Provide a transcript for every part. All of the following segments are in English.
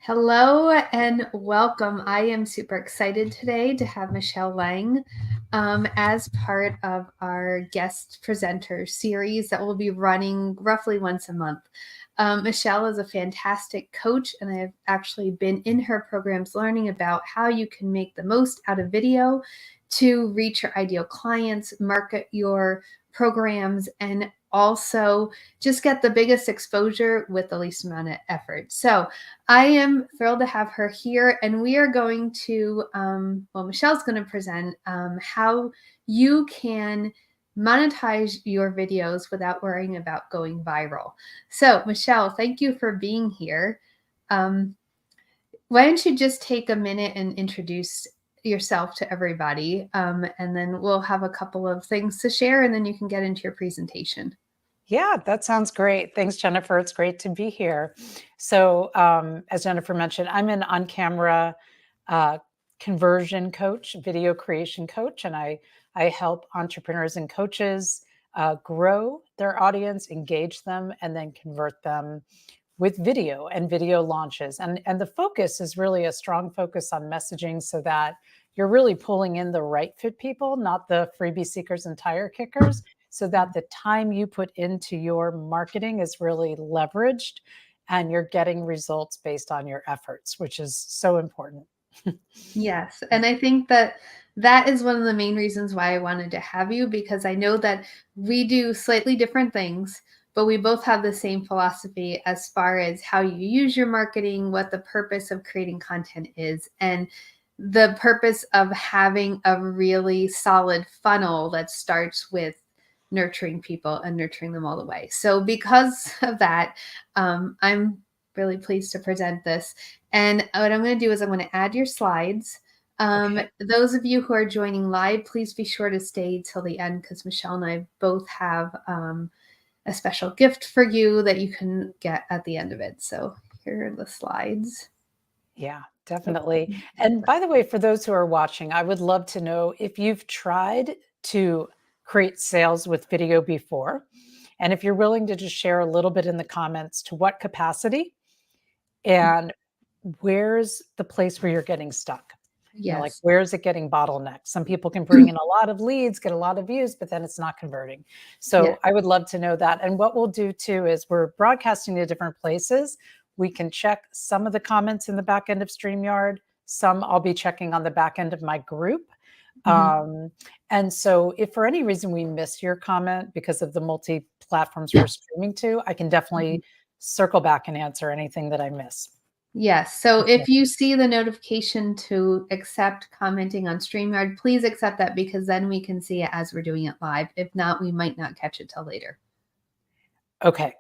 Hello and welcome. I am super excited today to have Michelle Lange as part of our guest presenter series that will be running roughly once a month. Michelle is a fantastic coach, and I've actually been in her programs learning about how you can make the most out of video to reach your ideal clients, market your programs, and also just get the biggest exposure with the least amount of effort. So I am thrilled to have her here, and we are going to, Michelle's going to present how you can monetize your videos without worrying about going viral. So, Michelle, thank you for being here. Why don't you just take a minute and introduce yourself to everybody, and then we'll have a couple of things to share, and then you can get into your presentation. Yeah, that sounds great. Thanks, Jennifer. It's great to be here. So, as Jennifer mentioned, I'm an on-camera conversion coach, video creation coach, and I help entrepreneurs and coaches grow their audience, engage them, and then convert them with video and video launches. And the focus is really a strong focus on messaging so that you're really pulling in the right fit people, not the freebie seekers and tire kickers, so that the time you put into your marketing is really leveraged and you're getting results based on your efforts, which is so important. Yes. And I think that is one of the main reasons why I wanted to have you, because I know that we do slightly different things, but we both have the same philosophy as far as how you use your marketing, what the purpose of creating content is, and the purpose of having a really solid funnel that starts with nurturing people and nurturing them all the way. So because of that, I'm really pleased to present this. And what I'm going to do is I'm going to add your slides. Okay. Those of you who are joining live, please be sure to stay till the end, because Michelle and I both have a special gift for you that you can get at the end of it. So here are the slides. Yeah, definitely. And by the way, for those who are watching, I would love to know if you've tried to create sales with video before. And if you're willing to just share a little bit in the comments to what capacity and where's the place where you're getting stuck? Like Yes. where is it getting bottlenecked? Some people can bring in a lot of leads, get a lot of views, but then it's not converting. Yeah. So I would love to know that. And what we'll do too is we're broadcasting to different places. We can check some of the comments in the back end of StreamYard. Some I'll be checking on the back end of my group. And so if for any reason we miss your comment because of the multi platforms we're streaming to, I can definitely circle back and answer anything that I miss. Yes. So if you see the notification to accept commenting on StreamYard, please accept that, because then we can see it as we're doing it live. If not, we might not catch it till later. Okay.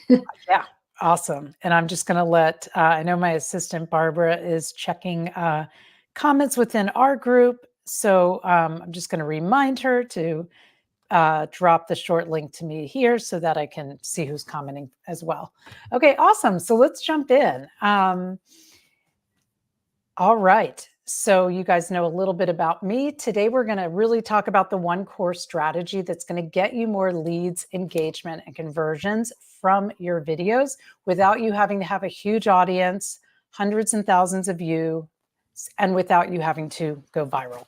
Yeah. Awesome. And I'm just going to let, I know my assistant Barbara is checking comments within our group. So I'm just going to remind her to drop the short link to me here so that I can see who's commenting as well. Okay, awesome. So let's jump in. All right. So you guys know a little bit about me. Today, we're going to really talk about the one core strategy that's going to get you more leads, engagement, and conversions from your videos without you having to have a huge audience, hundreds and thousands of views, and without you having to go viral.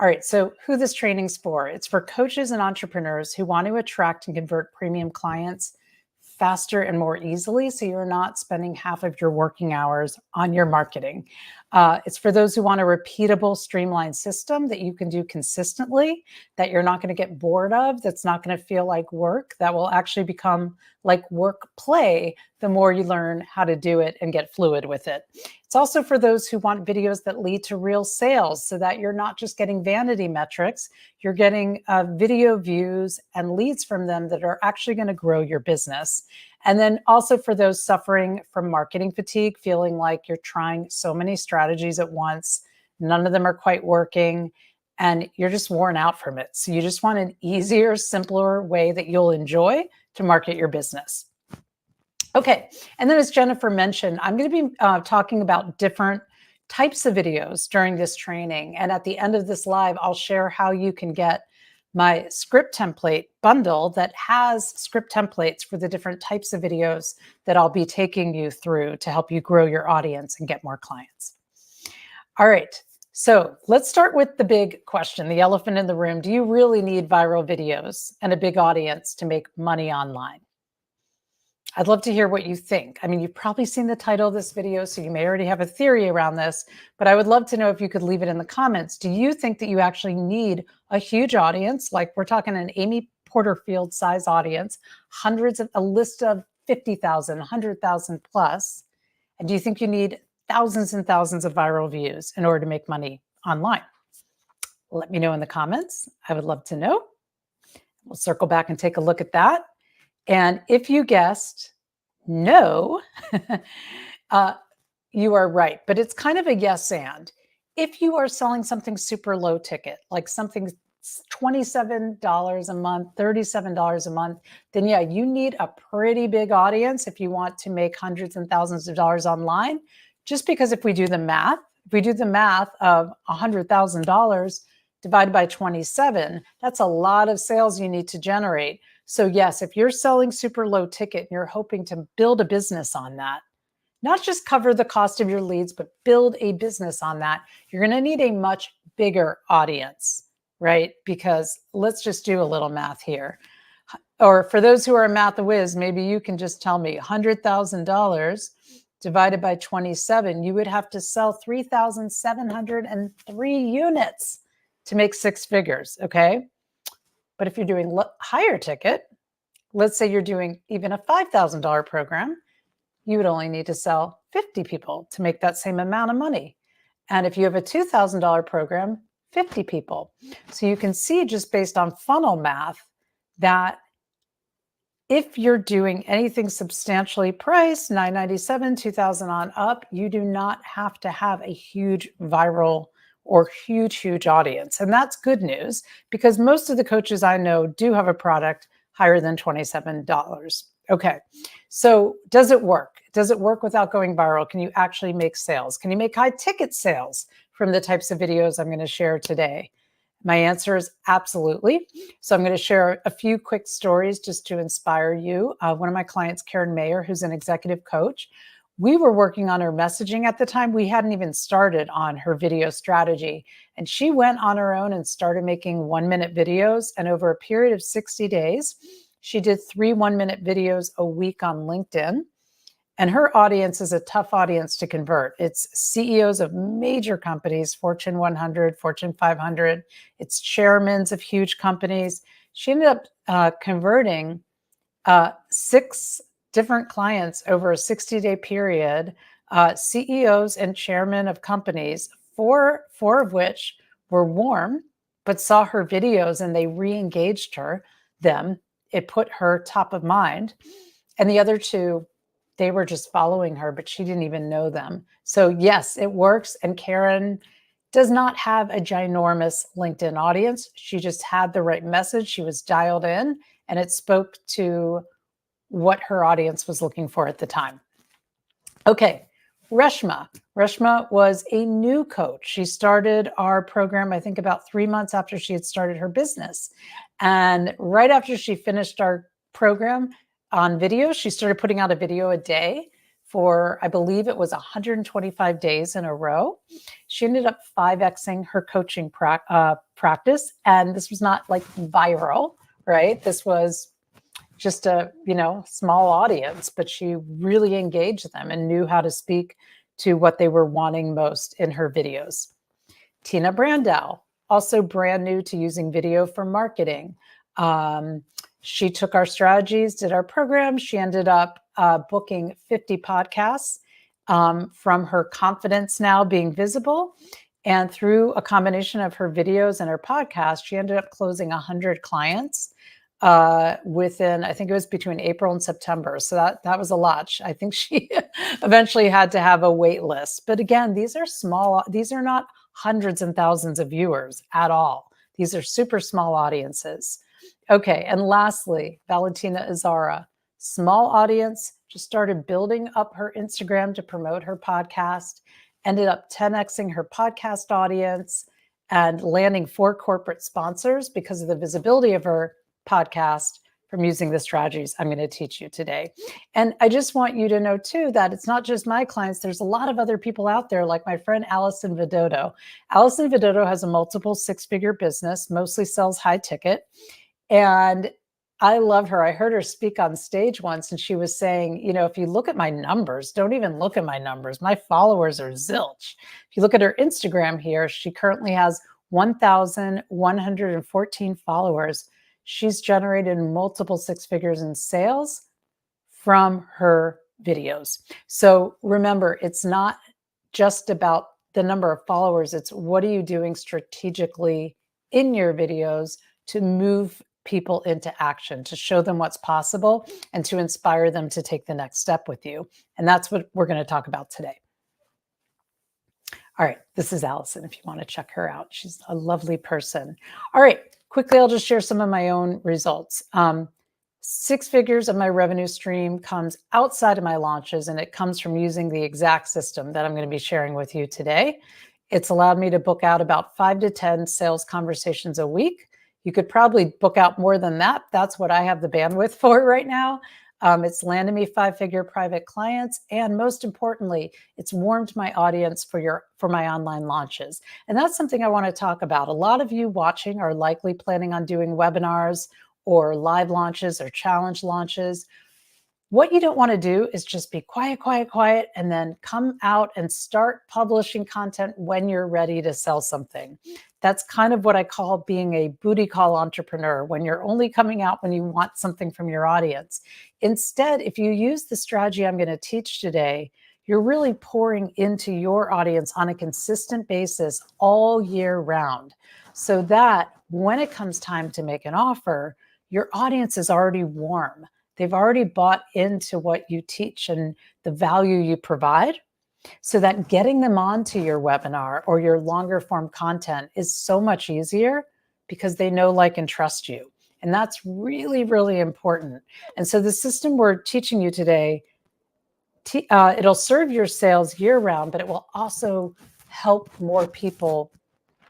All right, so who this training's for? It's for coaches and entrepreneurs who want to attract and convert premium clients faster and more easily, so you're not spending half of your working hours on your marketing. It's for those who want a repeatable, streamlined system that you can do consistently, that you're not going to get bored of, that's not going to feel like work, that will actually become like work play the more you learn how to do it and get fluid with it. It's also for those who want videos that lead to real sales, so that you're not just getting vanity metrics, you're getting video views and leads from them that are actually going to grow your business. And then also for those suffering from marketing fatigue, feeling like you're trying so many strategies at once, none of them are quite working, and you're just worn out from it. So you just want an easier, simpler way that you'll enjoy to market your business. Okay, and then as Jennifer mentioned, I'm going to be talking about different types of videos during this training. And at the end of this live, I'll share how you can get my script template bundle that has script templates for the different types of videos that I'll be taking you through to help you grow your audience and get more clients. All right, so let's start with the big question, the elephant in the room. Do you really need viral videos and a big audience to make money online? I'd love to hear what you think. I mean, you've probably seen the title of this video, so you may already have a theory around this, but I would love to know if you could leave it in the comments. Do you think that you actually need a huge audience? Like we're talking an Amy Porterfield size audience, a list of 50,000, 100,000 plus. And do you think you need thousands and thousands of viral views in order to make money online? Let me know in the comments. I would love to know. We'll circle back and take a look at that. And if you guessed no, you are right, but it's kind of a yes and. If you are selling something super low ticket, like something $27 a month, $37 a month, then yeah, you need a pretty big audience if you want to make hundreds and thousands of dollars online. Just because if we do the math of $100,000 divided by 27, that's a lot of sales you need to generate. So yes, if you're selling super low ticket and you're hoping to build a business on that, not just cover the cost of your leads, but build a business on that, you're going to need a much bigger audience, right? Because let's just do a little math here. Or for those who are a math whiz, maybe you can just tell me $100,000 divided by 27, you would have to sell 3,703 units to make six figures, okay? But if you're doing higher ticket, let's say you're doing even a $5,000 program, you would only need to sell 50 people to make that same amount of money. And if you have a $2,000 program, 50 people. So you can see just based on funnel math that if you're doing anything substantially priced, $997, $2,000 on up, you do not have to have a huge viral or huge audience. And that's good news because most of the coaches I know do have a product higher than $27. Okay, so does it work? Does it work without going viral? Can you actually make sales? Can you make high ticket sales from the types of videos I'm going to share today? My answer is absolutely. So I'm going to share a few quick stories just to inspire you. One of my clients, Karen Mayer, who's an executive coach, we were working on her messaging at the time. We hadn't even started on her video strategy. And she went on her own and started making 1-minute videos. And over a period of 60 days, she did 3 1-minute videos a week on LinkedIn. And her audience is a tough audience to convert. It's CEOs of major companies, Fortune 100, Fortune 500. It's chairmen of huge companies. She ended up converting 6 different clients over a 60-day period, CEOs and chairmen of companies, four of which were warm, but saw her videos and they re-engaged them. It put her top of mind. And the other 2, they were just following her, but she didn't even know them. So yes, it works. And Karen does not have a ginormous LinkedIn audience. She just had the right message. She was dialed in and it spoke to what her audience was looking for at the time. Okay, Reshma. Reshma was a new coach. She started our program, I think about 3 months after she had started her business. And right after she finished our program on video, she started putting out a video a day for, I believe it was 125 days in a row. She ended up 5Xing her coaching practice. And this was not like viral, right? This was just a small audience, but she really engaged them and knew how to speak to what they were wanting most in her videos. Tina Brandow, also brand new to using video for marketing. She took our strategies, did our program. She ended up booking 50 podcasts from her confidence now being visible. And through a combination of her videos and her podcast, she ended up closing 100 clients within, I think it was between April and September. So that was a lot. I think she eventually had to have a wait list. But again, these are small. These are not hundreds and thousands of viewers at all. These are super small audiences. Okay. And lastly, Valentina Azara, small audience, just started building up her Instagram to promote her podcast, ended up 10xing her podcast audience. and landing 4 corporate sponsors because of the visibility of her podcast from using the strategies I'm going to teach you today. And I just want you to know too that it's not just my clients. There's a lot of other people out there, like my friend Allison Vidotto. Allison Vidotto has a multiple 6-figure business, mostly sells high ticket. And I love her. I heard her speak on stage once, and she was saying, you know, if you look at my numbers, don't even look at my numbers. My followers are zilch. If you look at her Instagram here, she currently has 1,114 followers. She's generated multiple 6 figures in sales from her videos. So remember, it's not just about the number of followers. It's what are you doing strategically in your videos to move people into action, to show them what's possible and to inspire them to take the next step with you. And that's what we're going to talk about today. All right, this is Allison, if you want to check her out. She's a lovely person. All right, quickly, I'll just share some of my own results. 6 figures of my revenue stream comes outside of my launches, and it comes from using the exact system that I'm going to be sharing with you today. It's allowed me to book out about 5 to 10 sales conversations a week. You could probably book out more than that. That's what I have the bandwidth for right now. It's landed me 5-figure private clients, and most importantly, it's warmed my audience for my online launches. And that's something I want to talk about. A lot of you watching are likely planning on doing webinars or live launches or challenge launches. What you don't want to do is just be quiet, and then come out and start publishing content when you're ready to sell something. That's kind of what I call being a booty call entrepreneur, when you're only coming out when you want something from your audience. Instead, if you use the strategy I'm going to teach today, you're really pouring into your audience on a consistent basis all year round, so that when it comes time to make an offer, your audience is already warm. They've already bought into what you teach and the value you provide, so that getting them onto your webinar or your longer form content is so much easier because they know, like, and trust you. And that's really, really important. And so the system we're teaching you today, it'll serve your sales year round, but it will also help more people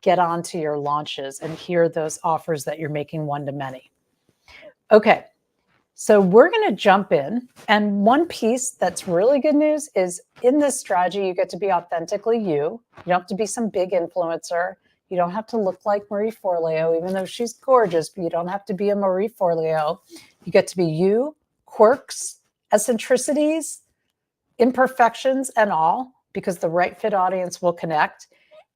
get onto your launches and hear those offers that you're making one-to-many. Okay. So we're going to jump in. And one piece that's really good news is in this strategy, you get to be authentically you. You don't have to be some big influencer. You don't have to look like Marie Forleo, even though she's gorgeous, but you don't have to be a Marie Forleo. You get to be you, quirks, eccentricities, imperfections, and all, because the right fit audience will connect.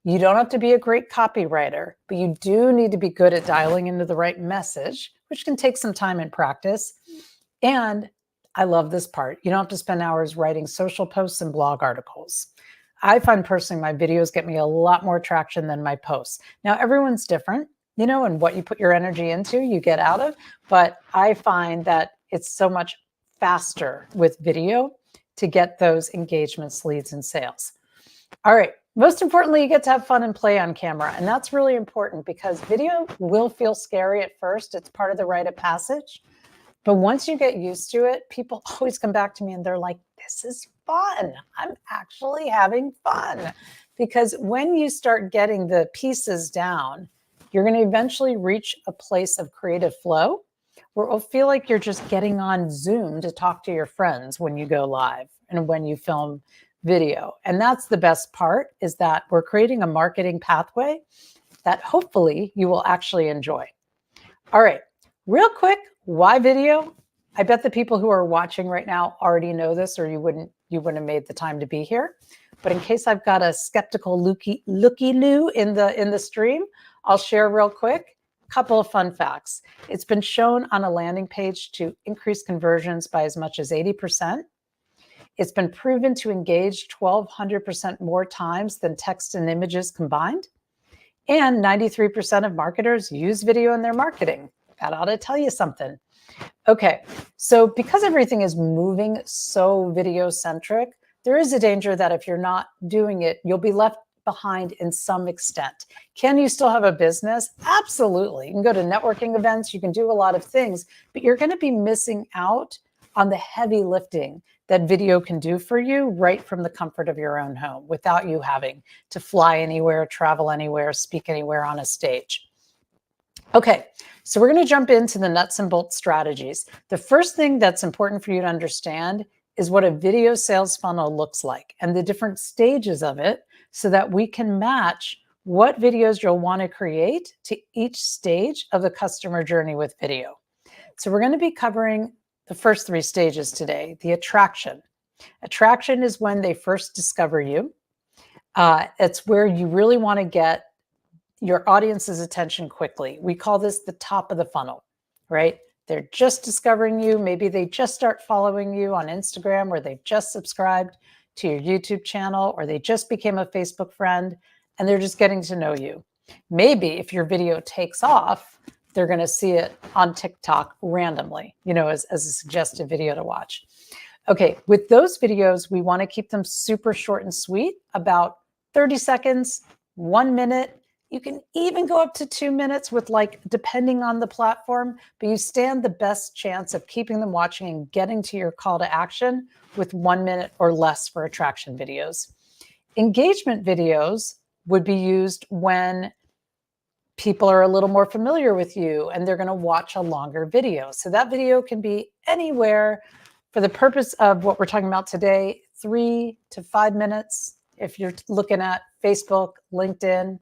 You don't have to be a great copywriter, but you do need to be good at dialing into the right message, which can take some time and practice. And I love this part. You don't have to spend hours writing social posts and blog articles. I find personally my videos get me a lot more traction than my posts. Now, everyone's different, you know, and what you put your energy into, you get out of. But I find that it's so much faster with video to get those engagements, leads, and sales. All right. Most importantly, you get to have fun and play on camera. And that's really important because video will feel scary at first. It's part of the rite of passage. But once you get used to it, people always come back to me and they're like, this is fun. I'm actually having fun. Because when you start getting the pieces down, you're going to eventually reach a place of creative flow where it'll feel like you're just getting on Zoom to talk to your friends when you go live and when you film video. And that's the best part, is that we're creating a marketing pathway that hopefully you will actually enjoy. All right, real quick, why video? I bet the people who are watching right now already know this, or you wouldn't have made the time to be here. But in case I've got a skeptical looky-loo in the stream, I'll share real quick a couple of fun facts. It's been shown on a landing page to increase conversions by as much as 80%. It's been proven to engage 1,200% more times than text and images combined. And 93% of marketers use video in their marketing. That ought to tell you something. Okay, so because everything is moving so video-centric, there is a danger that if you're not doing it, you'll be left behind in some extent. Can you still have a business? Absolutely. You can go to networking events, you can do a lot of things, but you're going to be missing out on the heavy lifting that video can do for you right from the comfort of your own home without you having to fly anywhere, travel anywhere, speak anywhere on a stage. Okay, so we're going to jump into the nuts and bolts strategies. The first thing that's important for you to understand is what a video sales funnel looks like and the different stages of it so that we can match what videos you'll want to create to each stage of the customer journey with video. So we're going to be covering the first 3 stages today. The attraction. Attraction is when they first discover you. It's where you really want to get your audience's attention quickly. We call this the top of the funnel, right? They're just discovering you. Maybe they just start following you on Instagram, or they've just subscribed to your YouTube channel, or they just became a Facebook friend and they're just getting to know you. Maybe if your video takes off, they're going to see it on TikTok randomly, as a suggested video to watch. Okay, with those videos, we want to keep them super short and sweet, about 30 seconds, 1 minute. You can even go up to 2 minutes with, depending on the platform, but you stand the best chance of keeping them watching and getting to your call to action with 1 minute or less for attraction videos. Engagement videos would be used when people are a little more familiar with you and they're going to watch a longer video. So that video can be anywhere for the purpose of what we're talking about today, 3 to 5 minutes. If you're looking at Facebook, LinkedIn,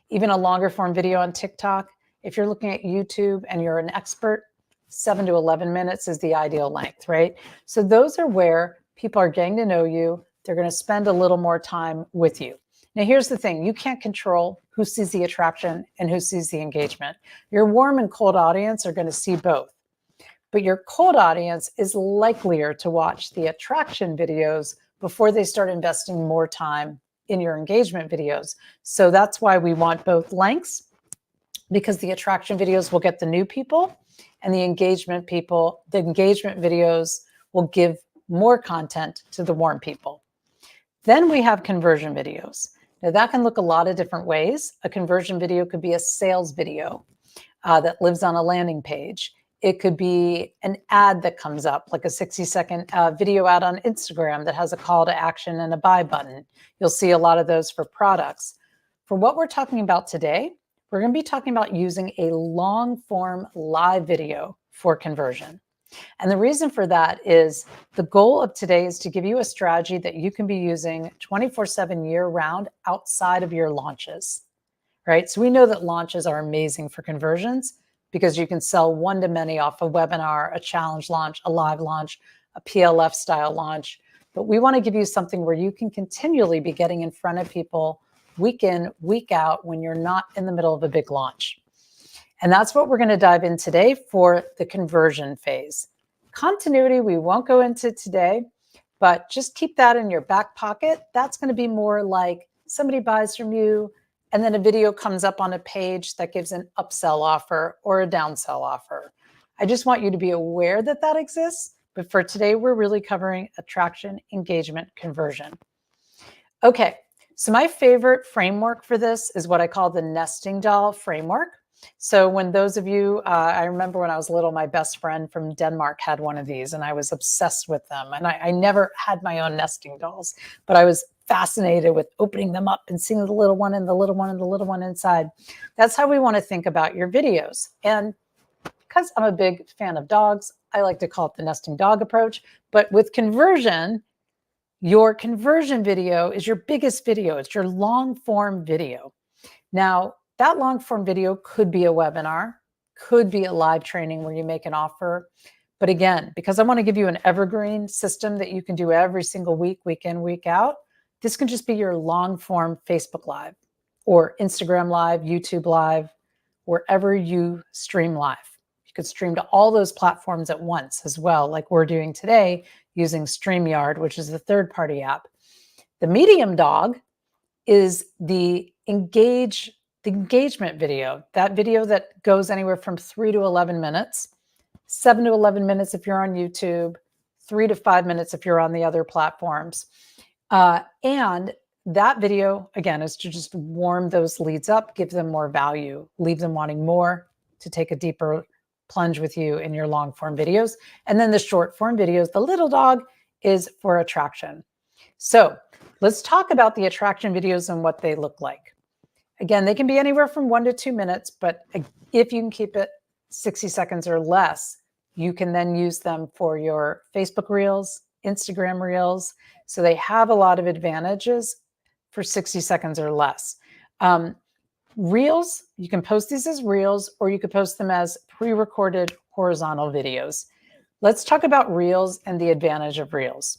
even a longer form video on TikTok. If you're looking at YouTube and you're an expert, 7 to 11 minutes is the ideal length, right? So those are where people are getting to know you. They're going to spend a little more time with you. Now, here's the thing. You can't control who sees the attraction and who sees the engagement. Your warm and cold audience are going to see both. But your cold audience is likelier to watch the attraction videos before they start investing more time in your engagement videos. So that's why we want both lengths, because the attraction videos will get the new people and the engagement videos will give more content to the warm people. Then we have conversion videos. Now that can look a lot of different ways. A conversion video could be a sales video that lives on a landing page. It could be an ad that comes up, like a 60-second video ad on Instagram that has a call to action and a buy button. You'll see a lot of those for products. For what we're talking about today, we're going to be talking about using a long form live video for conversion. And the reason for that is the goal of today is to give you a strategy that you can be using 24/7 year round outside of your launches, right? So we know that launches are amazing for conversions because you can sell one-to-many off a webinar, a challenge launch, a live launch, a PLF style launch. But we want to give you something where you can continually be getting in front of people week in, week out when you're not in the middle of a big launch. And that's what we're going to dive in today for the conversion phase. Continuity, we won't go into today, but just keep that in your back pocket. That's going to be more like somebody buys from you, and then a video comes up on a page that gives an upsell offer or a downsell offer. I just want you to be aware that that exists. But for today, we're really covering attraction, engagement, conversion. Okay, so my favorite framework for this is what I call the nesting doll framework. So when those of you, I remember when I was little, my best friend from Denmark had one of these and I was obsessed with them. And I never had my own nesting dolls, but I was fascinated with opening them up and seeing the little one and the little one and the little one inside. That's how we want to think about your videos. And because I'm a big fan of dogs, I like to call it the nesting dog approach. But with conversion, your conversion video is your biggest video. It's your long form video. Now, that long form video could be a webinar, could be a live training where you make an offer. But again, because I want to give you an evergreen system that you can do every single week, week in, week out, this can just be your long form Facebook Live or Instagram Live, YouTube Live, wherever you stream live. You could stream to all those platforms at once as well, like we're doing today using StreamYard, which is the third-party app. The medium dog is the engagement video, that video that goes anywhere from 3 to 11 minutes, 7 to 11 minutes if you're on YouTube, 3 to 5 minutes if you're on the other platforms. And that video, again, is to just warm those leads up, give them more value, leave them wanting more, to take a deeper plunge with you in your long form videos. And then the short form videos, the little dog, is for attraction. So let's talk about the attraction videos and what they look like. Again, they can be anywhere from 1 to 2 minutes, but if you can keep it 60 seconds or less, you can then use them for your Facebook Reels, Instagram Reels. So they have a lot of advantages for 60 seconds or less. Reels, you can post these as Reels, or you could post them as pre-recorded horizontal videos. Let's talk about Reels and the advantage of Reels.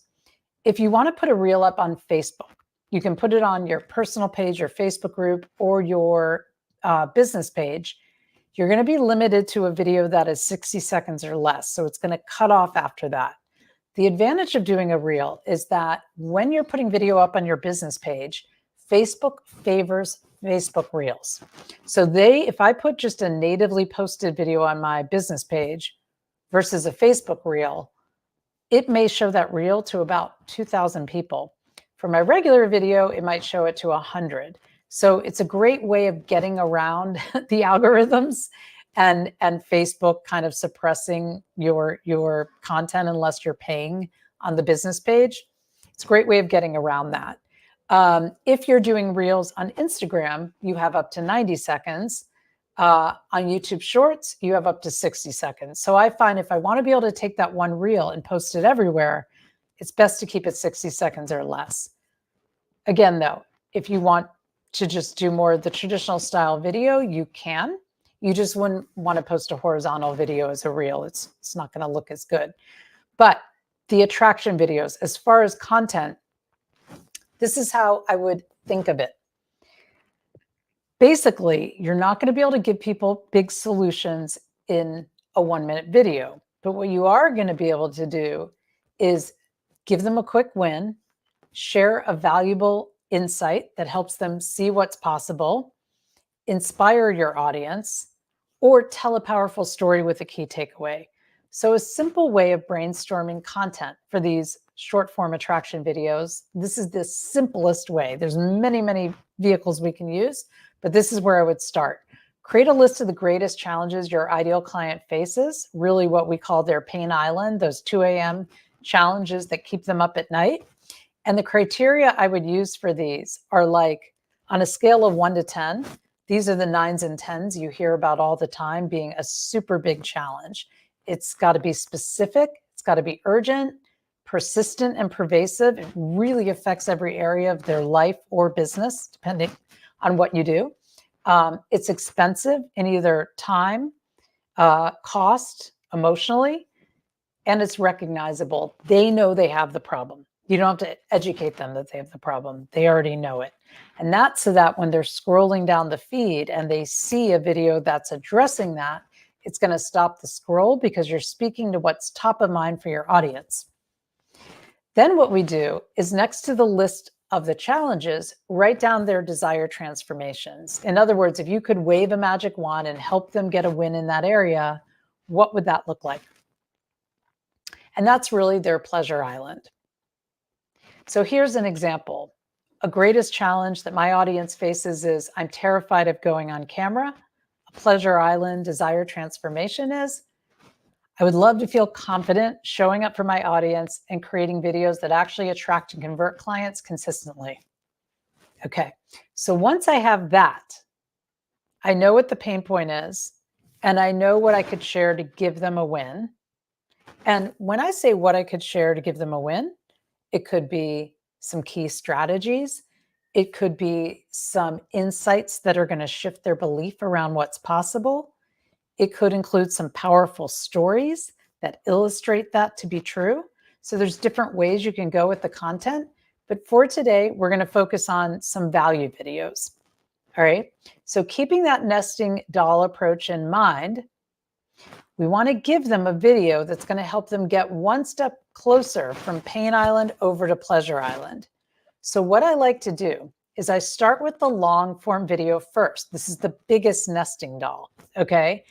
If you want to put a Reel up on Facebook, you can put it on your personal page, your Facebook group, or your business page. You're going to be limited to a video that is 60 seconds or less. So it's going to cut off after that. The advantage of doing a Reel is that when you're putting video up on your business page, Facebook favors Facebook Reels. So if I put just a natively posted video on my business page versus a Facebook Reel, it may show that Reel to about 2,000 people. For my regular video, it might show it to 100. So it's a great way of getting around the algorithms and Facebook kind of suppressing your content unless you're paying on the business page. It's a great way of getting around that. If you're doing Reels on Instagram, you have up to 90 seconds. On YouTube Shorts, you have up to 60 seconds. So I find if I want to be able to take that one Reel and post it everywhere, it's best to keep it 60 seconds or less. Again, though, if you want to just do more of the traditional style video, you can. You just wouldn't want to post a horizontal video as a Reel. It's not going to look as good. But the attraction videos, as far as content, this is how I would think of it. Basically, you're not going to be able to give people big solutions in a 1-minute video. But what you are going to be able to do is give them a quick win, share a valuable insight that helps them see what's possible, inspire your audience, or tell a powerful story with a key takeaway. So a simple way of brainstorming content for these short form attraction videos, this is the simplest way. There's many, many vehicles we can use, but this is where I would start. Create a list of the greatest challenges your ideal client faces, really what we call their pain island, those 2 a.m. challenges that keep them up at night. And the criteria I would use for these are like on a scale of 1 to 10, these are the 9s and 10s you hear about all the time being a super big challenge. It's got to be specific, it's got to be urgent, persistent, and pervasive. It really affects every area of their life or business, depending on what you do. It's expensive in either time, cost, emotionally, and it's recognizable. They know they have the problem. You don't have to educate them that they have the problem. They already know it. And that's so that when they're scrolling down the feed and they see a video that's addressing that, it's going to stop the scroll because you're speaking to what's top of mind for your audience. Then what we do is next to the list of the challenges, write down their desired transformations. In other words, if you could wave a magic wand and help them get a win in that area, what would that look like? And that's really their pleasure island. So here's an example. A greatest challenge that my audience faces is I'm terrified of going on camera. A pleasure island desired transformation is I would love to feel confident showing up for my audience and creating videos that actually attract and convert clients consistently. Okay, so once I have that, I know what the pain point is, and I know what I could share to give them a win. And when I say what I could share to give them a win, it could be some key strategies. It could be some insights that are going to shift their belief around what's possible. It could include some powerful stories that illustrate that to be true. So there's different ways you can go with the content. But for today, we're going to focus on some value videos. All right. So keeping that nesting doll approach in mind, we want to give them a video that's going to help them get one step closer from Pain Island over to Pleasure Island. So what I like to do is I start with the long form video first. This is the biggest nesting doll, okay?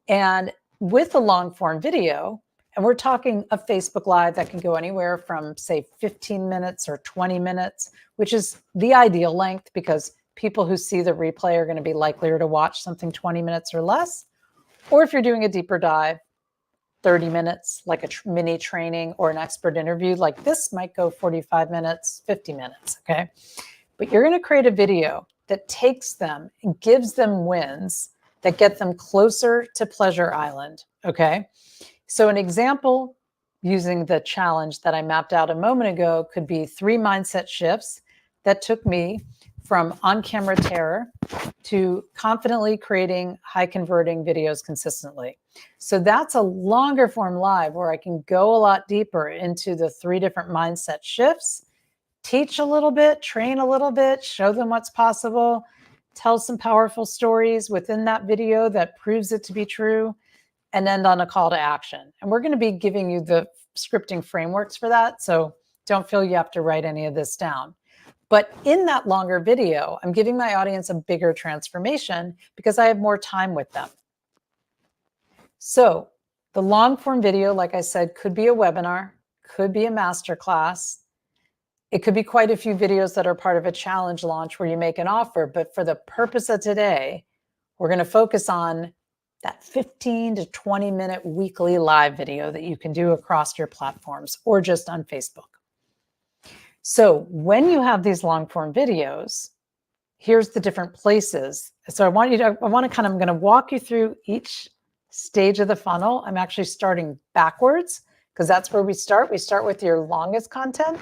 And with the long form video, and we're talking a Facebook Live that can go anywhere from, say, 15 minutes or 20 minutes, which is the ideal length because people who see the replay are going to be likelier to watch something 20 minutes or less. Or if you're doing a deeper dive, 30 minutes, like a mini training or an expert interview, like this might go 45 minutes, 50 minutes, okay? But you're going to create a video that takes them and gives them wins that get them closer to Pleasure Island, okay? So an example using the challenge that I mapped out a moment ago could be 3 mindset shifts that took me from on-camera terror to confidently creating high converting videos consistently. So that's a longer form live where I can go a lot deeper into the 3 different mindset shifts, teach a little bit, train a little bit, show them what's possible, tell some powerful stories within that video that proves it to be true, and end on a call to action. And we're going to be giving you the scripting frameworks for that. So don't feel you have to write any of this down. But in that longer video, I'm giving my audience a bigger transformation because I have more time with them. So the long form video, like I said, could be a webinar, could be a masterclass. It could be quite a few videos that are part of a challenge launch where you make an offer. But for the purpose of today, we're going to focus on that 15 to 20 minute weekly live video that you can do across your platforms or just on Facebook. So when you have these long form videos, here's the different places. So I'm going to walk you through each stage of the funnel. I'm actually starting backwards because that's where we start. We start with your longest content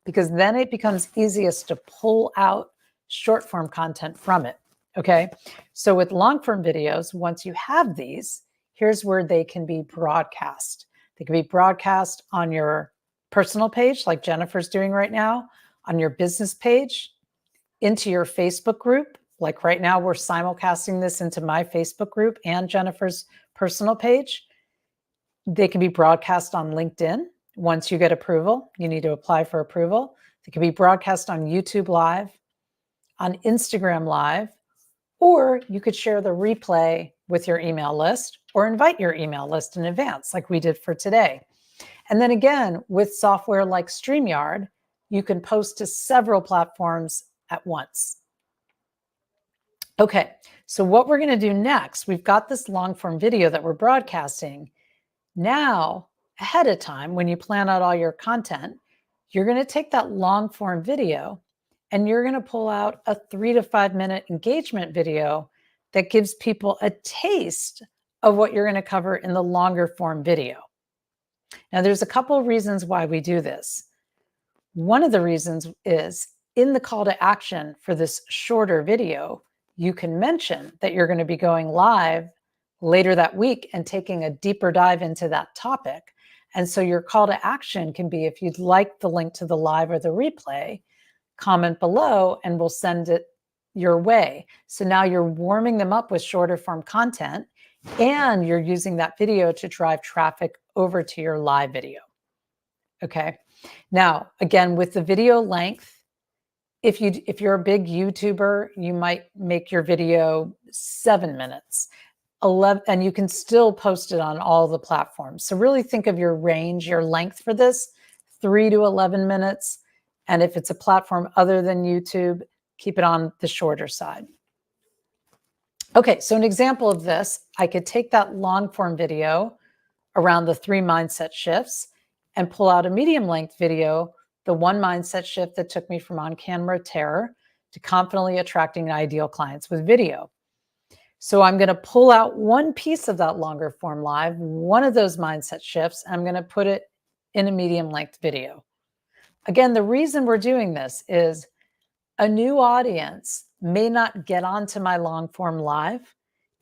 because then it becomes easiest to pull out short form content from it. Okay. So with long form videos, once you have these, here's where they can be broadcast. They can be broadcast on your personal page, like Jennifer's doing right now, on your business page, into your Facebook group. Like right now, we're simulcasting this into my Facebook group and Jennifer's personal page. They can be broadcast on LinkedIn. Once you get approval, you need to apply for approval. They can be broadcast on YouTube Live, on Instagram Live, or you could share the replay with your email list or invite your email list in advance, like we did for today. And then again, with software like StreamYard, you can post to several platforms at once. Okay, so what we're going to do next, we've got this long form video that we're broadcasting. Now, ahead of time, when you plan out all your content, you're going to take that long form video and you're going to pull out a 3 to 5 minute engagement video that gives people a taste of what you're going to cover in the longer form video. Now, there's a couple of reasons why we do this. One of the reasons is in the call to action for this shorter video, you can mention that you're going to be going live later that week and taking a deeper dive into that topic. And so your call to action can be, if you'd like the link to the live or the replay, comment below and we'll send it your way. So now you're warming them up with shorter form content and you're using that video to drive traffic over to your live video. Okay. Now, again, with the video length, if you're a big YouTuber, you might make your video 7 minutes, 11, and you can still post it on all the platforms. So really think of your range, your length for this, 3 to 11 minutes. And if it's a platform other than YouTube, keep it on the shorter side. Okay, so an example of this, I could take that long form video around the 3 mindset shifts and pull out a medium length video, the 1 mindset shift that took me from on-camera terror to confidently attracting ideal clients with video. So I'm going to pull out one piece of that longer form live, one of those mindset shifts, and I'm going to put it in a medium length video. Again, the reason we're doing this is a new audience may not get onto my long form live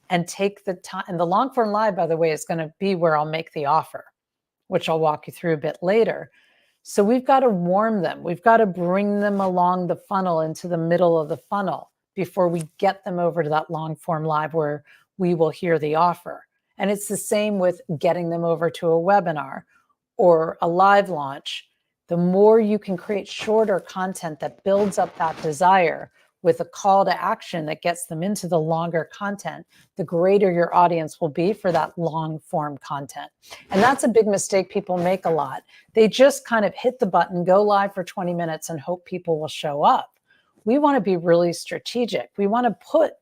and take the time. And the long form live, by the way, is going to be where I'll make the offer, which I'll walk you through a bit later. So we've got to warm them. We've got to bring them along the funnel into the middle of the funnel before we get them over to that long form live where we will hear the offer. And it's the same with getting them over to a webinar or a live launch. The more you can create shorter content that builds up that desire with a call to action that gets them into the longer content, the greater your audience will be for that long form content. And that's a big mistake people make a lot. They just kind of hit the button, go live for 20 minutes and hope people will show up. We want to be really strategic. We want to put,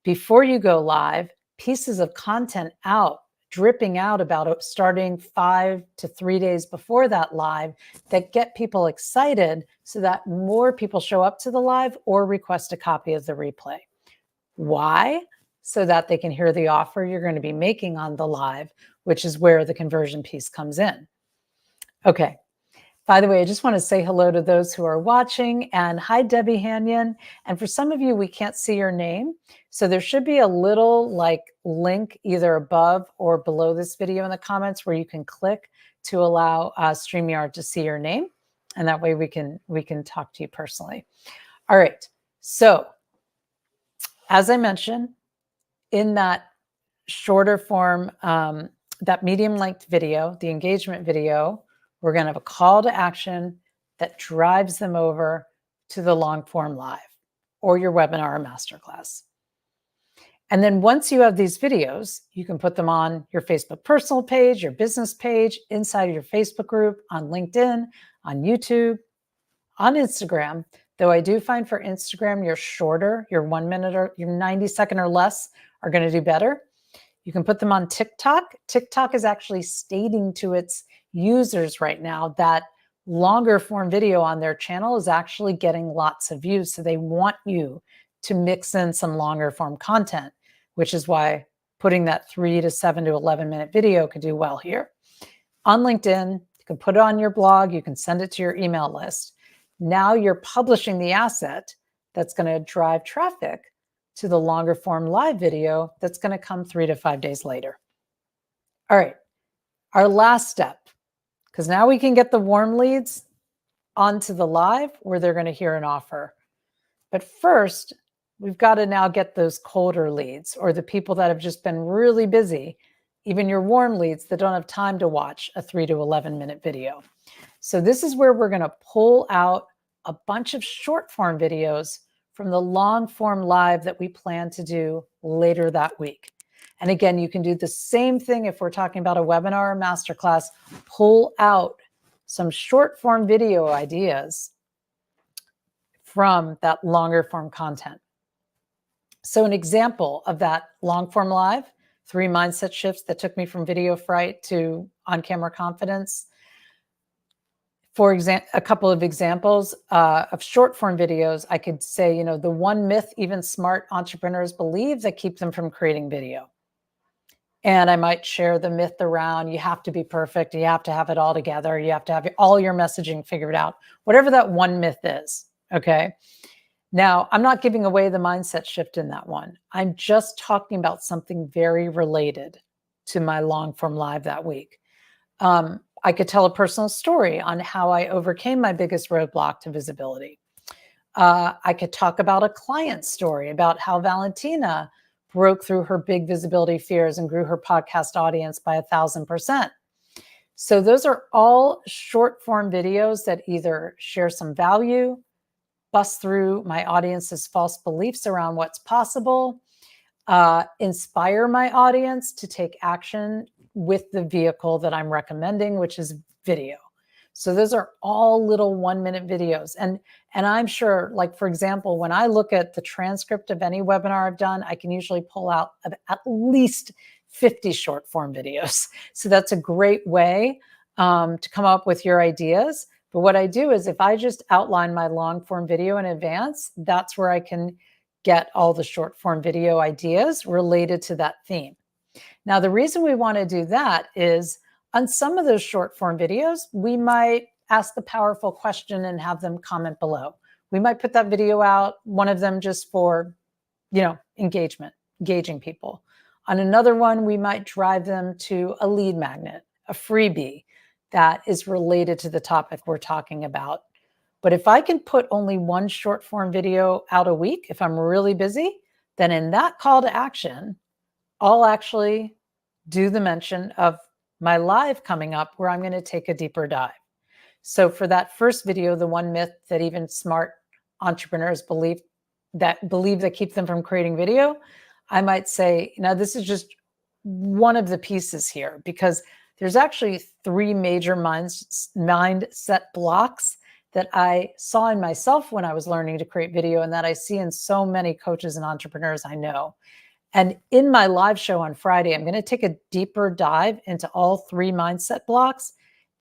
before you go live, pieces of content out, dripping out about starting 5 to 3 days before that live that get people excited so that more people show up to the live or request a copy of the replay. Why? So that they can hear the offer you're going to be making on the live, which is where the conversion piece comes in. Okay. By the way, I just want to say hello to those who are watching, and hi, Debbie Hanyon. And for some of you, we can't see your name. So there should be a little link either above or below this video in the comments where you can click to allow StreamYard to see your name. And that way we can talk to you personally. All right. So as I mentioned, in that shorter form, that medium length video, the engagement video, we're going to have a call to action that drives them over to the long form live or your webinar or masterclass. And then once you have these videos, you can put them on your Facebook personal page, your business page, inside of your Facebook group, on LinkedIn, on YouTube, on Instagram. Though I do find for Instagram, your shorter, your 1 minute or your 90-second or less are going to do better. You can put them on TikTok. TikTok is actually stating to its users right now that longer form video on their channel is actually getting lots of views. So they want you to mix in some longer form content, which is why putting that 3 to 7 to 11 minute video could do well here. On LinkedIn, you can put it on your blog. You can send it to your email list. Now you're publishing the asset that's going to drive traffic to the longer form live video that's going to come 3 to 5 days later. All right, our last step, because now we can get the warm leads onto the live where they're going to hear an offer. But first, we've got to now get those colder leads or the people that have just been really busy, even your warm leads that don't have time to watch a 3 to 11 minute video. So this is where we're going to pull out a bunch of short form videos from the long form live that we plan to do later that week. And again, you can do the same thing if we're talking about a webinar or masterclass, pull out some short form video ideas from that longer form content. So an example of that long form live, 3 mindset shifts that took me from video fright to on-camera confidence. For example, a couple of examples of short form videos, I could say, the one myth even smart entrepreneurs believe that keep them from creating video. And I might share the myth around you have to be perfect, you have to have it all together, you have to have all your messaging figured out, whatever that one myth is, okay? Now, I'm not giving away the mindset shift in that one. I'm just talking about something very related to my long form live that week. I could tell a personal story on how I overcame my biggest roadblock to visibility. I could talk about a client story about how Valentina broke through her big visibility fears and grew her podcast audience by 1,000%. So those are all short form videos that either share some value, bust through my audience's false beliefs around what's possible, inspire my audience to take action with the vehicle that I'm recommending, which is video. So those are all little 1 minute videos. And I'm sure, like, for example, when I look at the transcript of any webinar I've done, I can usually pull out at least 50 short form videos. So that's a great way to come up with your ideas. But what I do is if I just outline my long form video in advance, that's where I can get all the short form video ideas related to that theme. Now, the reason we want to do that is on some of those short form videos, we might ask the powerful question and have them comment below. We might put that video out, one of them just for, engagement, engaging people. On another one, we might drive them to a lead magnet, a freebie that is related to the topic we're talking about. But if I can put only one short form video out a week, if I'm really busy, then in that call to action, I'll actually do the mention of my live coming up where I'm going to take a deeper dive. So for that first video, the one myth that even smart entrepreneurs believe that keep them from creating video, I might say, now this is just one of the pieces here because there's actually 3 major mindset blocks that I saw in myself when I was learning to create video and that I see in so many coaches and entrepreneurs I know. And in my live show on Friday, I'm going to take a deeper dive into all 3 mindset blocks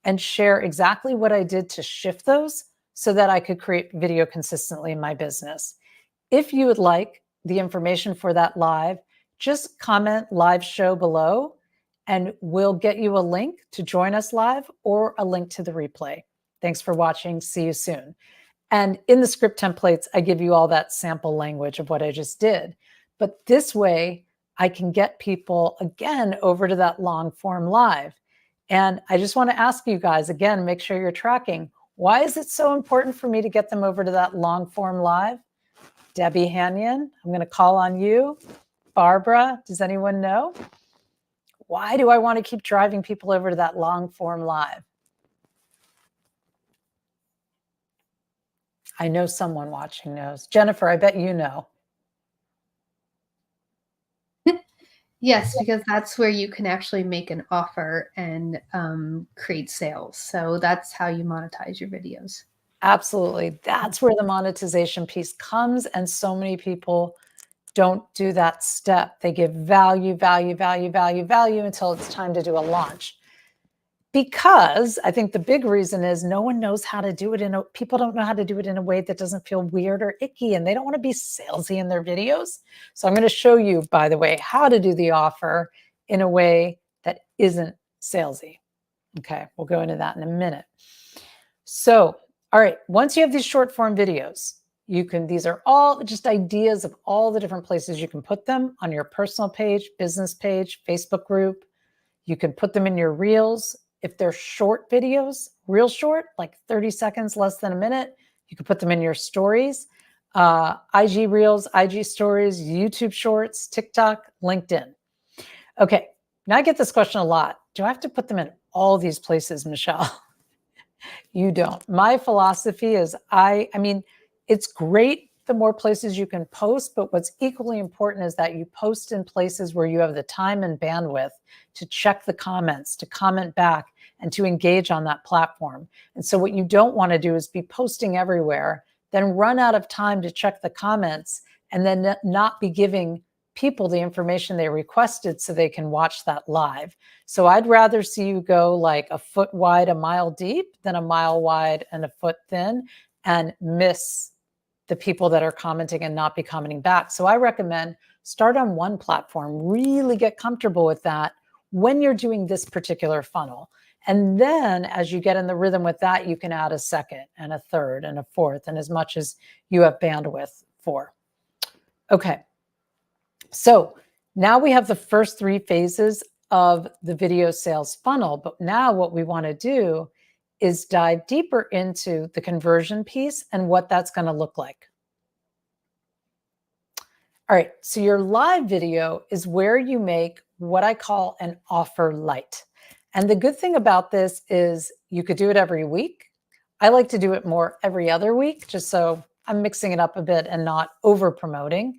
and share exactly what I did to shift those so that I could create video consistently in my business. If you would like the information for that live, just comment live show below and we'll get you a link to join us live or a link to the replay. Thanks for watching. See you soon. And in the script templates, I give you all that sample language of what I just did. But this way, I can get people again over to that long form live. And I just want to ask you guys again, make sure you're tracking. Why is it so important for me to get them over to that long form live? Debbie Hanyon, I'm going to call on you. Barbara, does anyone know? Why do I want to keep driving people over to that long form live? I know someone watching knows. Jennifer, I bet you know. Yes, because that's where you can actually make an offer and create sales. So that's how you monetize your videos. Absolutely. That's where the monetization piece comes. And so many people don't do that step. They give value, value, value, value, value until it's time to do a launch. Because I think the big reason is no one knows how to do it people don't know how to do it in a way that doesn't feel weird or icky, and they don't want to be salesy in their videos. So I'm going to show you, by the way, how to do the offer in a way that isn't salesy. Okay, we'll go into that in a minute. So, all right, once you have these short form videos, these are all just ideas of all the different places you can put them on your personal page, business page, Facebook group. You can put them in your reels. If they're short videos, real short, like 30 seconds, less than a minute, you can put them in your stories, IG reels, IG stories, YouTube shorts, TikTok, LinkedIn. Okay, now I get this question a lot. Do I have to put them in all these places, Michelle? You don't. My philosophy is I mean, it's great the more places you can post, but what's equally important is that you post in places where you have the time and bandwidth to check the comments, to comment back, and to engage on that platform. And so what you don't want to do is be posting everywhere, then run out of time to check the comments, and then not be giving people the information they requested so they can watch that live. So I'd rather see you go like a foot wide, a mile deep than a mile wide and a foot thin and miss the people that are commenting and not be commenting back. So I recommend start on one platform, really get comfortable with that when you're doing this particular funnel. And then as you get in the rhythm with that, you can add a second and a third and a fourth and as much as you have bandwidth for. Okay. So now we have the first 3 phases of the video sales funnel. But now what we want to do is dive deeper into the conversion piece and what that's going to look like. All right, so your live video is where you make what I call an offer light. And the good thing about this is you could do it every week. I like to do it more every other week, just so I'm mixing it up a bit and not over promoting.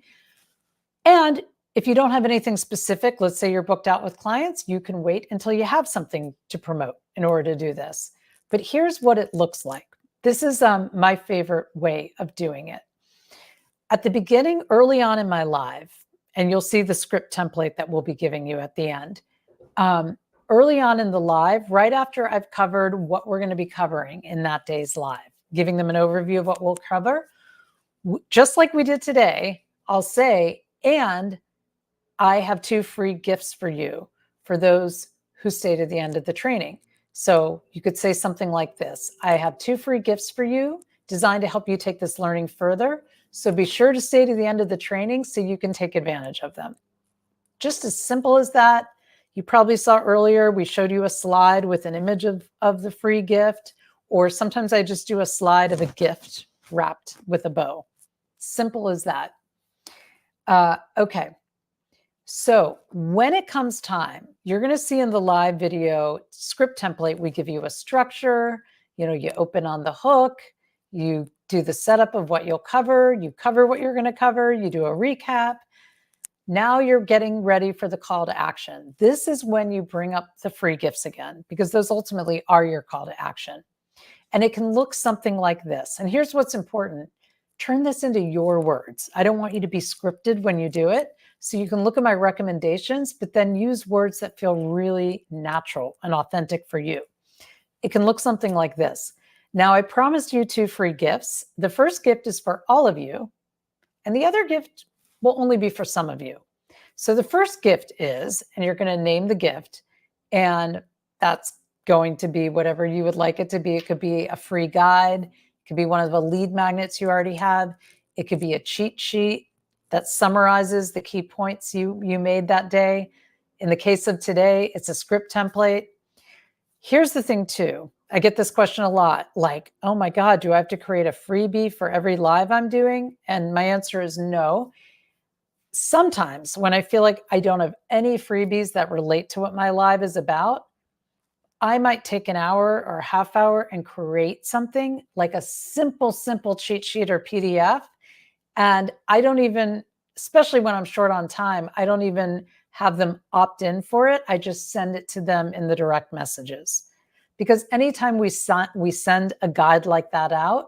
And if you don't have anything specific, let's say you're booked out with clients, you can wait until you have something to promote in order to do this. But here's what it looks like. This is my favorite way of doing it. At the beginning, early on in my live, and you'll see the script template that we'll be giving you at the end. Early on in the live, right after I've covered what we're going to be covering in that day's live, giving them an overview of what we'll cover, just like we did today, I'll say, and I have 2 free gifts for you for those who stay to the end of the training. So you could say something like this. I have 2 free gifts for you designed to help you take this learning further. So be sure to stay to the end of the training so you can take advantage of them. Just as simple as that. You probably saw earlier, we showed you a slide with an image of the free gift, or sometimes I just do a slide of a gift wrapped with a bow. Simple as that. Okay. So when it comes time, you're going to see in the live video script template, we give you a structure, you open on the hook, you do the setup of what you'll cover, you cover what you're going to cover, you do a recap. Now you're getting ready for the call to action. This is when you bring up the free gifts again, because those ultimately are your call to action. And it can look something like this. And here's what's important. Turn this into your words. I don't want you to be scripted when you do it. So you can look at my recommendations, but then use words that feel really natural and authentic for you. It can look something like this. Now, I promised you 2 free gifts. The first gift is for all of you, and the other gift will only be for some of you. So the first gift is, and you're going to name the gift, and that's going to be whatever you would like it to be. It could be a free guide. It could be one of the lead magnets you already have. It could be a cheat sheet that summarizes the key points you made that day. In the case of today, it's a script template. Here's the thing too. I get this question a lot, like, oh my God, do I have to create a freebie for every live I'm doing? And my answer is no. Sometimes when I feel like I don't have any freebies that relate to what my live is about, I might take an hour or a half hour and create something like a simple cheat sheet or PDF. And I don't even, especially when I'm short on time, I don't even have them opt in for it. I just send it to them in the direct messages. Because anytime we send a guide like that out,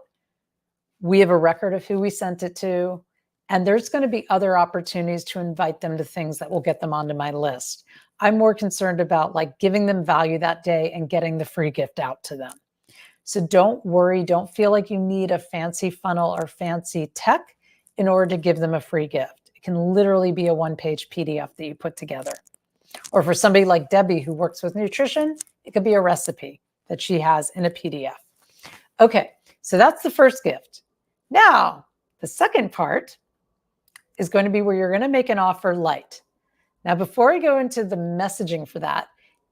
we have a record of who we sent it to, and there's going to be other opportunities to invite them to things that will get them onto my list. I'm more concerned about like giving them value that day and getting the free gift out to them. So don't worry, don't feel like you need a fancy funnel or fancy tech in order to give them a free gift. It can literally be a one-page PDF that you put together. Or for somebody like Debbie who works with nutrition, it could be a recipe that she has in a PDF. Okay, so that's the first gift. Now, the second part is going to be where you're going to make an offer light. Now, before I go into the messaging for that,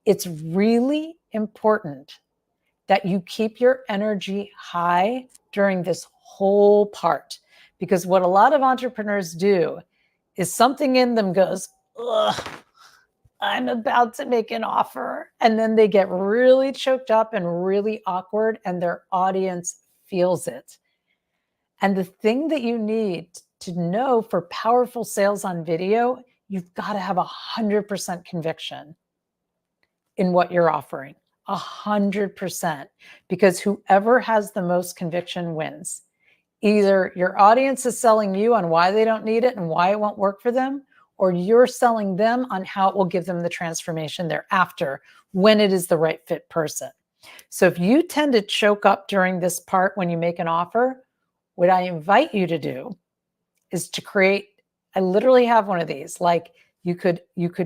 it's really important that you keep your energy high during this whole part. Because what a lot of entrepreneurs do is something in them goes, ugh, I'm about to make an offer. And then they get really choked up and really awkward, and their audience feels it. And the thing that you need to know for powerful sales on video, you've got to have 100% conviction in what you're offering. 100%. Because whoever has the most conviction wins. Either your audience is selling you on why they don't need it and why it won't work for them, or you're selling them on how it will give them the transformation they're after when it is the right fit person. So if you tend to choke up during this part when you make an offer, what I invite you to do is to create, I literally have one of these, like you could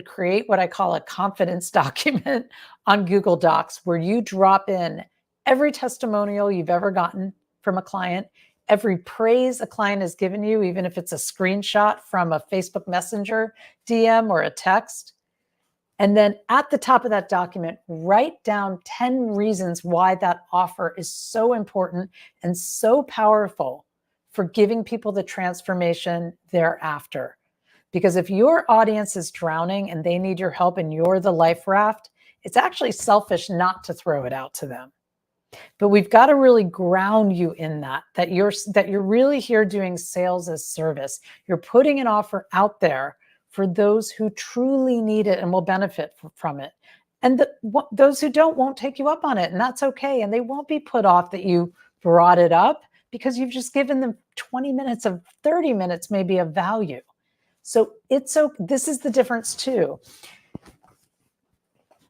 create what I call a confidence document on Google Docs where you drop in every testimonial you've ever gotten from a client, every praise a client has given you, even if it's a screenshot from a Facebook Messenger DM or a text. And then at the top of that document, write down 10 reasons why that offer is so important and so powerful for giving people the transformation they're after. Because if your audience is drowning and they need your help and you're the life raft, it's actually selfish not to throw it out to them. But we've got to really ground you in that you're really here doing sales as service. You're putting an offer out there for those who truly need it and will benefit from it. And those who don't won't take you up on it, and that's okay. And they won't be put off that you brought it up because you've just given them 20 minutes of 30 minutes maybe of value. So this is the difference too.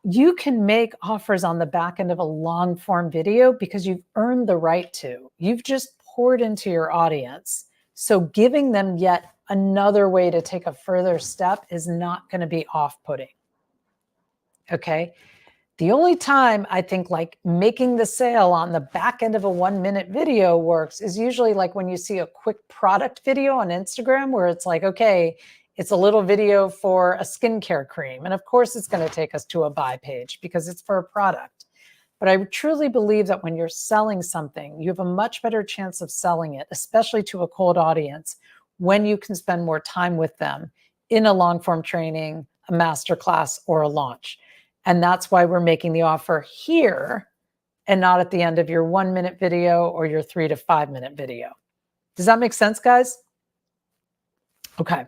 You can make offers on the back end of a long form video because you've earned the right to. You've just poured into your audience. So giving them yet another way to take a further step is not going to be off-putting. Okay. The only time I think like making the sale on the back end of a 1-minute video works is usually like when you see a quick product video on Instagram where it's like, okay, it's a little video for a skincare cream. And of course, it's going to take us to a buy page because it's for a product. But I truly believe that when you're selling something, you have a much better chance of selling it, especially to a cold audience, when you can spend more time with them in a long form training, a masterclass, or a launch. And that's why we're making the offer here and not at the end of your 1-minute video or your 3 to 5 minute video. Does that make sense, guys? Okay.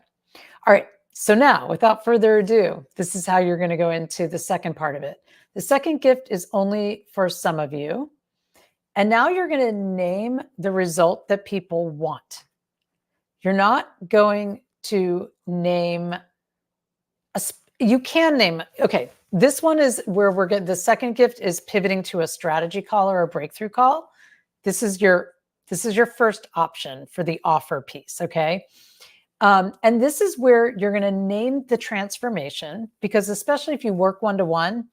All right. So now, without further ado, this is how you're going to go into the second part of it. The second gift is only for some of you. And now you're going to name the result that people want. You're not going to name you can name, okay, this one is where we're getting, the second gift is pivoting to a strategy call or a breakthrough call. This is your first option for the offer piece, okay? And this is where you're going to name the transformation, because especially if you work one-to-one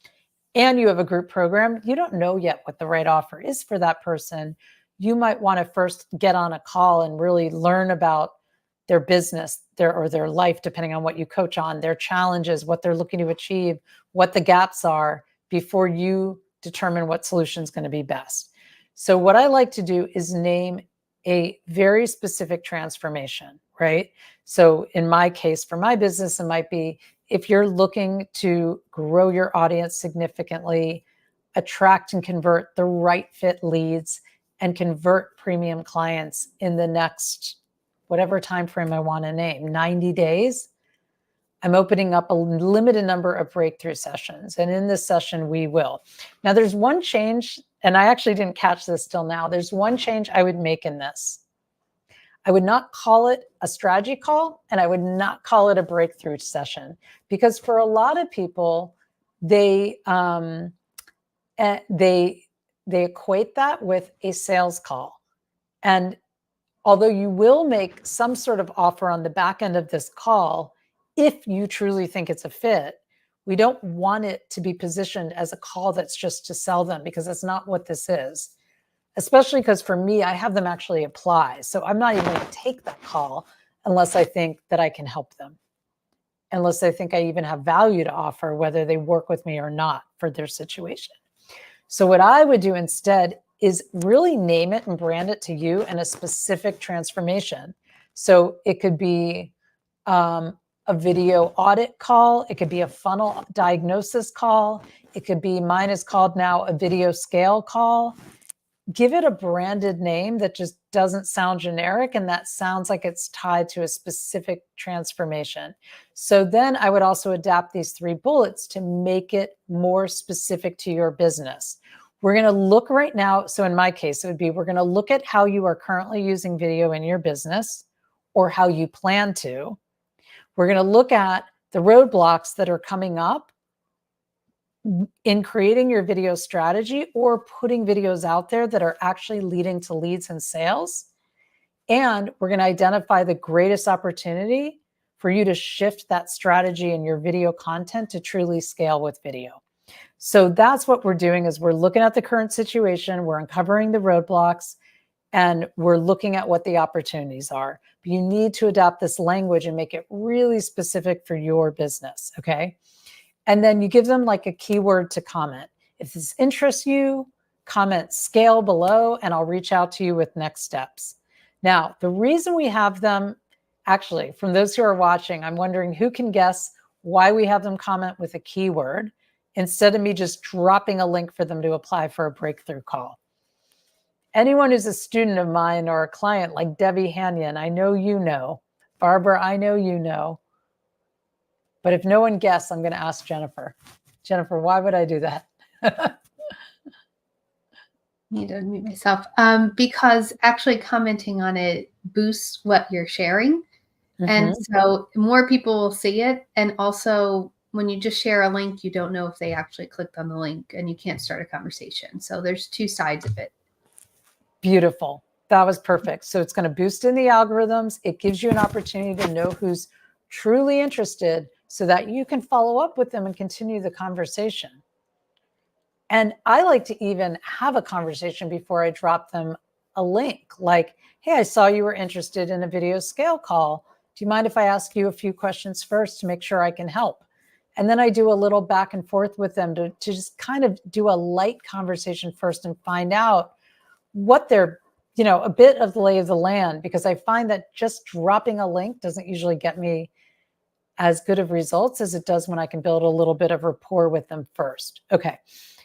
and you have a group program, you don't know yet what the right offer is for that person. You might want to first get on a call and really learn about their business, their life, depending on what you coach on, their challenges, what they're looking to achieve, what the gaps are, before you determine what solution is going to be best. So what I like to do is name a very specific transformation, right? So in my case, for my business, it might be, if you're looking to grow your audience significantly, attract and convert the right fit leads, and convert premium clients in the next whatever time frame I want to name, 90 days, I'm opening up a limited number of breakthrough sessions. And in this session, we will. Now, there's one change, and I actually didn't catch this till now. There's one change I would make in this. I would not call it a strategy call, and I would not call it a breakthrough session, because for a lot of people, they equate that with a sales call. And although you will make some sort of offer on the back end of this call, if you truly think it's a fit, we don't want it to be positioned as a call that's just to sell them, because that's not what this is. Especially because for me, I have them actually apply. So I'm not even going to take that call unless I think that I can help them, unless I think I even have value to offer, whether they work with me or not for their situation. So what I would do instead is really name it and brand it to you in a specific transformation. So it could be a video audit call. It could be a funnel diagnosis call. It could be, mine is called now a video scale call. Give it a branded name that just doesn't sound generic and that sounds like it's tied to a specific transformation. So then I would also adapt these 3 bullets to make it more specific to your business. We're going to look right now. So in my case, it would be, we're going to look at how you are currently using video in your business or how you plan to. We're going to look at the roadblocks that are coming up in creating your video strategy or putting videos out there that are actually leading to leads and sales. And we're going to identify the greatest opportunity for you to shift that strategy in your video content to truly scale with video. So that's what we're doing, is we're looking at the current situation, we're uncovering the roadblocks, and we're looking at what the opportunities are. But you need to adapt this language and make it really specific for your business, okay? And then you give them like a keyword to comment. If this interests you, comment scale below, and I'll reach out to you with next steps. Now, the reason we have them, actually, from those who are watching, I'm wondering who can guess why we have them comment with a keyword instead of me just dropping a link for them to apply for a breakthrough call. Anyone who's a student of mine or a client like Debbie Hanyon, I know you know. Barbara, I know you know. But if no one guessed, I'm going to ask Jennifer. Jennifer, why would I do that? Need to unmute myself. Because actually commenting on it boosts what you're sharing. And so more people will see it. And also, when you just share a link, you don't know if they actually clicked on the link and you can't start a conversation. So there's 2 sides of it. Beautiful. That was perfect. So it's going to boost in the algorithms. It gives you an opportunity to know who's truly interested so that you can follow up with them and continue the conversation. And I like to even have a conversation before I drop them a link, like, hey, I saw you were interested in a video scale call. Do you mind if I ask you a few questions first to make sure I can help? And then I do a little back and forth with them to just kind of do a light conversation first and find out what they're, a bit of the lay of the land, because I find that just dropping a link doesn't usually get me as good of results as it does when I can build a little bit of rapport with them first. Okay.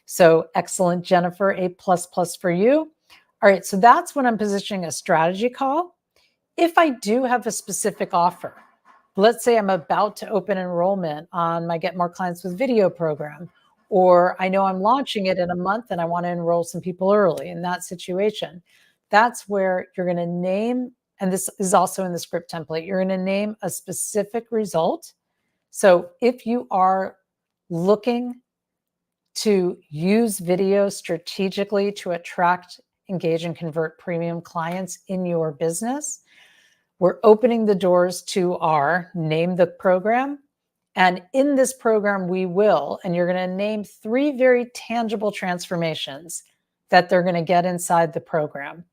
So excellent, Jennifer, A++ for you. All right, so that's when I'm positioning a strategy call. If I do have a specific offer, let's say I'm about to open enrollment on my Get More Clients with Video program, or I know I'm launching it in a month and I want to enroll some people early. In that situation, that's where you're going to name and this is also in the script template, you're going to name a specific result. So if you are looking to use video strategically to attract, engage, and convert premium clients in your business, we're opening the doors to our name the program. And in this program, we will, and you're going to name 3 very tangible transformations that they're going to get inside the program.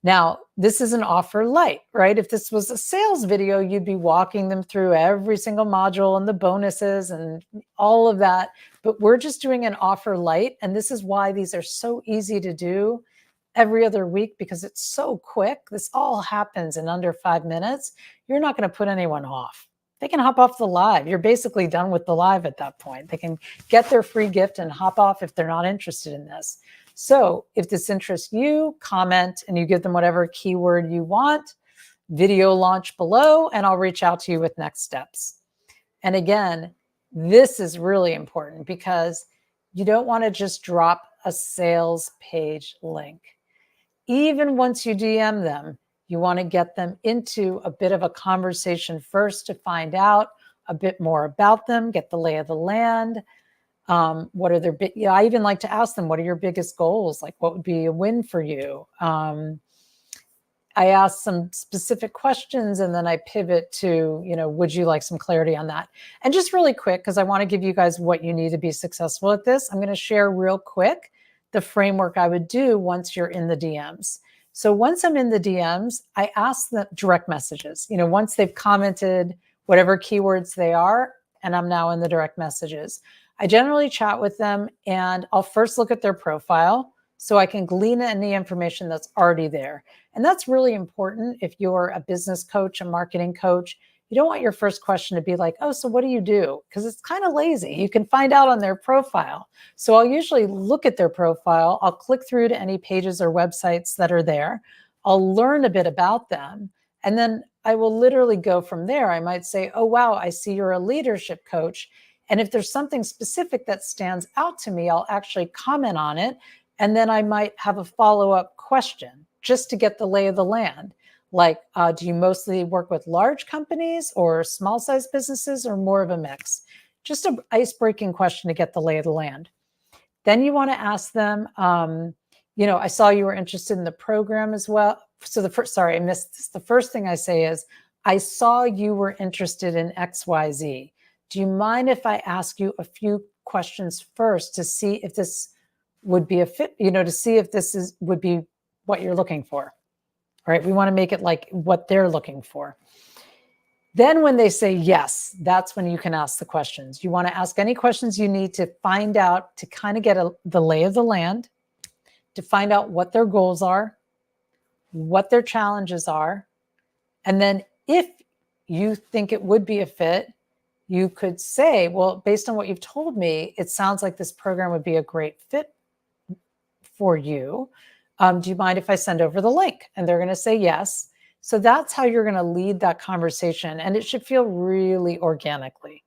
Now, this is an offer light, right? If this was a sales video, you'd be walking them through every single module and the bonuses and all of that. But we're just doing an offer light. And this is why these are so easy to do every other week, because it's so quick. This all happens in under 5 minutes. You're not going to put anyone off. They can hop off the live. You're basically done with the live at that point. They can get their free gift and hop off if they're not interested in this. So if this interests you, comment and you give them whatever keyword you want, video launch below, and I'll reach out to you with next steps. And again, this is really important because you don't want to just drop a sales page link. Even once you DM them, you want to get them into a bit of a conversation first to find out a bit more about them, get the lay of the land. What are their I even like to ask them, what are your biggest goals? Like, what would be a win for you? I ask some specific questions and then I pivot to, would you like some clarity on that? And just really quick, because I want to give you guys what you need to be successful at this, I'm going to share real quick the framework I would do once you're in the DMs. So once I'm in the DMs, I ask them direct messages, once they've commented whatever keywords they are, and I'm now in the direct messages. I generally chat with them and I'll first look at their profile so I can glean any information that's already there. And that's really important if you're a business coach, a marketing coach. You don't want your first question to be like, oh, so what do you do? Because it's kind of lazy. You can find out on their profile. So I'll usually look at their profile. I'll click through to any pages or websites that are there. I'll learn a bit about them. And then I will literally go from there. I might say, oh, wow, I see you're a leadership coach. And if there's something specific that stands out to me, I'll actually comment on it. And then I might have a follow-up question just to get the lay of the land. Like, do you mostly work with large companies or small-sized businesses or more of a mix? Just an ice-breaking question to get the lay of the land. Then you want to ask them, I saw you were interested in the program as well. So sorry, I missed this. The first thing I say is, I saw you were interested in XYZ. Do you mind if I ask you a few questions first to see if this would be a fit, to see if this would be what you're looking for? All right, we want to make it like what they're looking for. Then when they say yes, that's when you can ask the questions. You want to ask any questions you need to find out, to kind of get the lay of the land, to find out what their goals are, what their challenges are. And then if you think it would be a fit, you could say, well, based on what you've told me, it sounds like this program would be a great fit for you. Do you mind if I send over the link? And they're going to say yes. So that's how you're going to lead that conversation. And it should feel really organic. It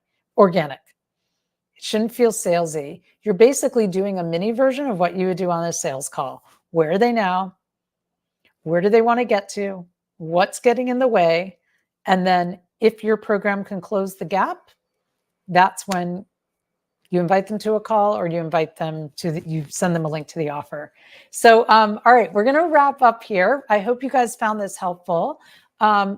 shouldn't feel salesy. You're basically doing a mini version of what you would do on a sales call. Where are they now? Where do they want to get to? What's getting in the way? And then if your program can close the gap, that's when you invite them to a call, or you invite them to you send them a link to the offer. So, all right, we're going to wrap up here. I hope you guys found this helpful.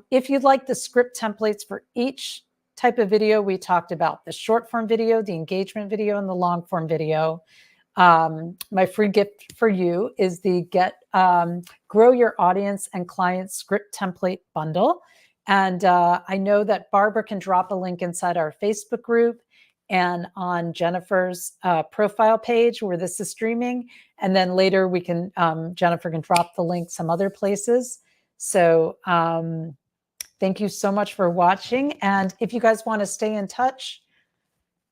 If you'd like the script templates for each type of video we talked about, the short form video, the engagement video, and the long form video, my free gift for you is the Grow Your Audience and Client Script Template Bundle. And I know that Barbara can drop a link inside our Facebook group and on Jennifer's profile page where this is streaming. And then later we can, Jennifer can drop the link some other places. So thank you so much for watching. And if you guys want to stay in touch,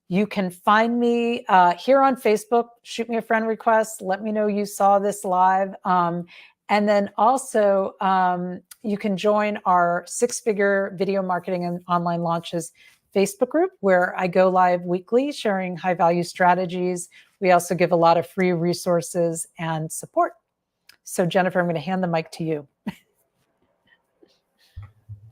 you can find me here on Facebook, shoot me a friend request, let me know you saw this live. And then also you can join our 6-figure video marketing and online launches Facebook group, where I go live weekly sharing high value strategies. We also give a lot of free resources and support. So Jennifer, I'm going to hand the mic to you.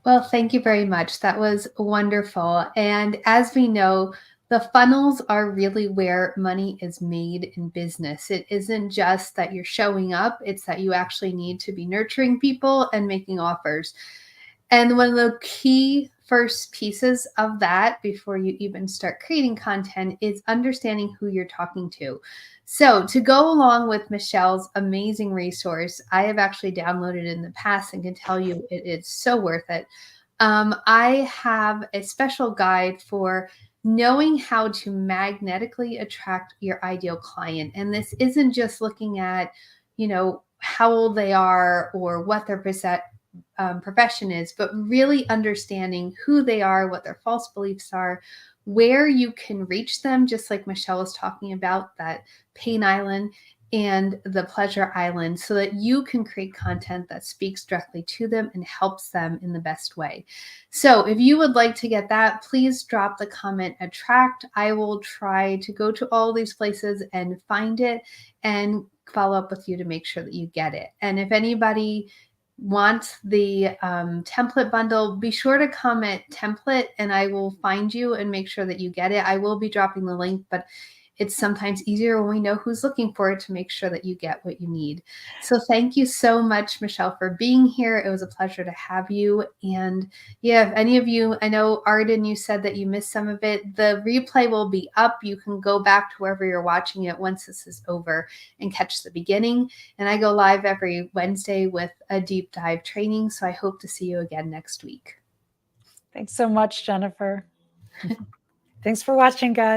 Well, thank you very much. That was wonderful. And as we know, the funnels are really where money is made in business. It isn't just that you're showing up, it's that you actually need to be nurturing people and making offers. And one of the key first pieces of that before you even start creating content is understanding who you're talking to. So, to go along with Michelle's amazing resource, I have actually downloaded in the past and can tell you it is so worth it. I have a special guide for knowing how to magnetically attract your ideal client. And this isn't just looking at, how old they are or what their profession is, but really understanding who they are, what their false beliefs are, where you can reach them, just like Michelle was talking about that pain island and the pleasure island, so that you can create content that speaks directly to them and helps them in the best way. So if you would like to get that, please drop the comment attract. I will try to go to all these places and find it and follow up with you to make sure that you get it. And if anybody want the template bundle, be sure to comment template and I will find you and make sure that you get it. I will be dropping the link, but it's sometimes easier when we know who's looking for it to make sure that you get what you need. So thank you so much, Michelle, for being here. It was a pleasure to have you. And yeah, if any of you, I know Arden, you said that you missed some of it. The replay will be up. You can go back to wherever you're watching it once this is over and catch the beginning. And I go live every Wednesday with a deep dive training. So I hope to see you again next week. Thanks so much, Jennifer. Thanks for watching, guys.